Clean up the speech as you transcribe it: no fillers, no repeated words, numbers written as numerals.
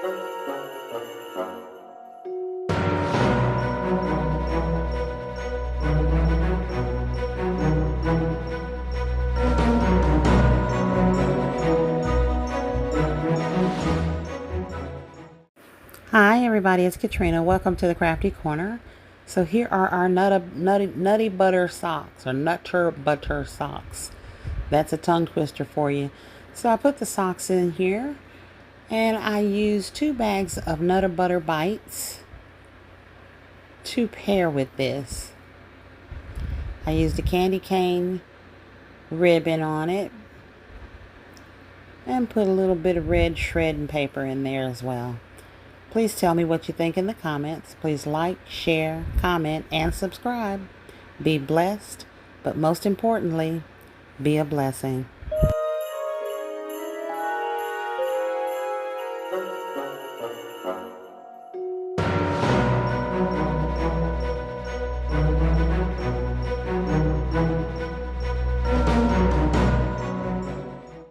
Hi everybody, it's Katrina. Welcome to the Crafty Corner. So here are our nutty butter socks, or nutter butter socks. That's a tongue twister for you. So I put the socks in here, and I used 2 bags of Nutter Butter Bites to pair with this. I used a candy cane ribbon on it, and put a little bit of red shredding paper in there as well. Please tell me what you think in the comments. Please like, share, comment, and subscribe. Be blessed, but most importantly, be a blessing.